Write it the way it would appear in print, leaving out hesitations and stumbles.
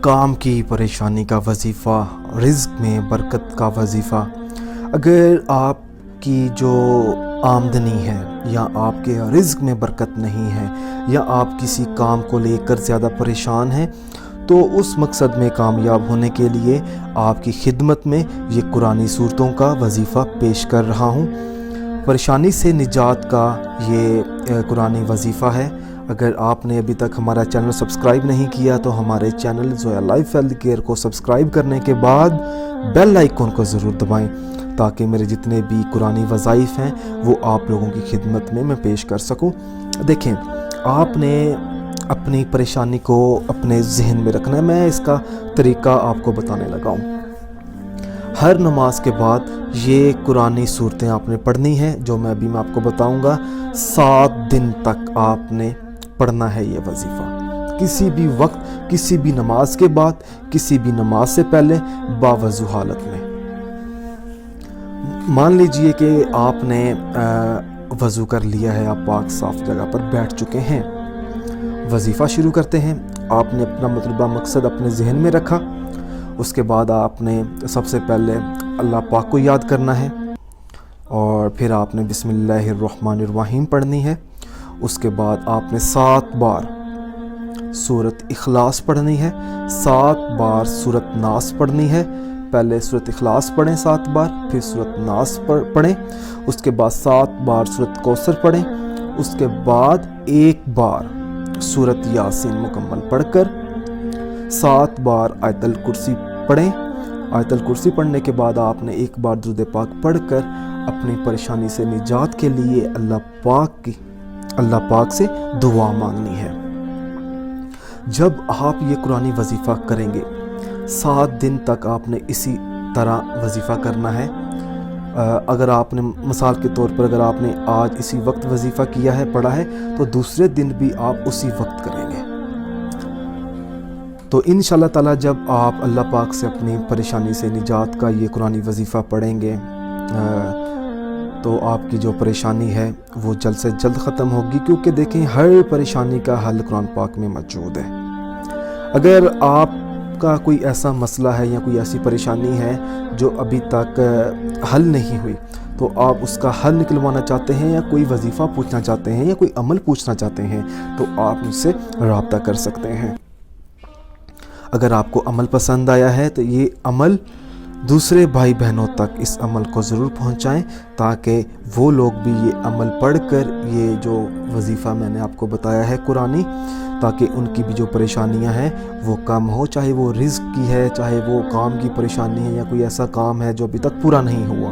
काम की परेशानी का वजीफ़ा, रिज़्क में बरकत का वजीफ़ा। अगर आपकी जो आमदनी है या आपके रिज़्क में बरकत नहीं है या आप किसी काम को लेकर ज़्यादा परेशान हैं, तो उस मकसद में कामयाब होने के लिए आपकी खिदमत में ये कुरानी सूरतों का वजीफ़ा पेश कर रहा हूँ। परेशानी से निजात का ये कुरानी वजीफ़ा है। अगर आपने अभी तक हमारा चैनल सब्सक्राइब नहीं किया तो हमारे channel Zoya life health care को सब्सक्राइब करने के बाद बेल आइकन को ज़रूर दबाएं, ताकि मेरे जितने भी कुरानी वज़ाइफ़ हैं वो आप लोगों की खिदमत में मैं पेश कर सकूं। देखें, आपने अपनी परेशानी को अपने जहन में रखना है। मैं इसका तरीका आपको बताने लगा हूँ। हर नमाज के बाद ये कुरानी सूरतें आपने पढ़नी है, जो मैं आपको बताऊँगा। 7 दिन तक आपने पढ़ना है ये वजीफ़ा, किसी भी वक्त, किसी भी नमाज के बाद, किसी भी नमाज से पहले, बावजू हालत में। मान लीजिए कि आपने वज़ू कर लिया है, आप पाक साफ जगह पर बैठ चुके हैं। वजीफ़ा शुरू करते हैं। आपने अपना मतलूबा मकसद अपने जहन में रखा। उसके बाद आपने सबसे पहले अल्लाह पाक को याद करना है और फिर आपने बिस्मिल्लाहिर्रहमानिर्रहीम पढ़नी है। उसके बाद आपने 7 बार सूरत इखलास पढ़नी है, 7 बार सूरत नास पढ़नी है। पहले सूरत इखलास पढ़ें 7 बार, फिर सूरत नास पढ़ें। उसके बाद 7 बार सूरत कौसर पढ़ें। उसके बाद 1 बार सूरत यासीन मुकम्मल पढ़कर 7 बार आयतल कुर्सी पढ़ें। आयतल कुर्सी पढ़ने के बाद आपने 1 बार दुरूद पाक पढ़कर अपनी परेशानी से निजात के लिए अल्लाह पाक से दुआ मांगनी है। जब आप ये कुरानी वजीफ़ा करेंगे, 7 दिन तक आपने इसी तरह वजीफ़ा करना है। अगर आपने मिसाल के तौर पर अगर आपने आज इसी वक्त वजीफ़ा किया है, पढ़ा है, तो दूसरे दिन भी आप उसी वक्त करेंगे। तो इंशाअल्लाह ताला जब आप अल्लाह पाक से अपनी परेशानी से निजात का ये कुरानी वजीफ़ा पढ़ेंगे तो आपकी जो परेशानी है वो जल्द से जल्द ख़त्म होगी, क्योंकि देखें, हर परेशानी का हल कुरान पाक में मौजूद है। अगर आपका कोई ऐसा मसला है या कोई ऐसी परेशानी है जो अभी तक हल नहीं हुई, तो आप उसका हल निकलवाना चाहते हैं या कोई वजीफ़ा पूछना चाहते हैं या कोई अमल पूछना चाहते हैं, तो आप मुझसे रब्ता कर सकते हैं। अगर आपको अमल पसंद आया है तो ये अमल दूसरे भाई बहनों तक इस अमल को ज़रूर पहुंचाएं, ताकि वो लोग भी ये अमल पढ़कर ये जो वजीफ़ा मैंने आपको बताया है कुरानी, ताकि उनकी भी जो परेशानियां हैं वो कम हो। चाहे वो रिज़्क की है, चाहे वो काम की परेशानी है या कोई ऐसा काम है जो अभी तक पूरा नहीं हुआ।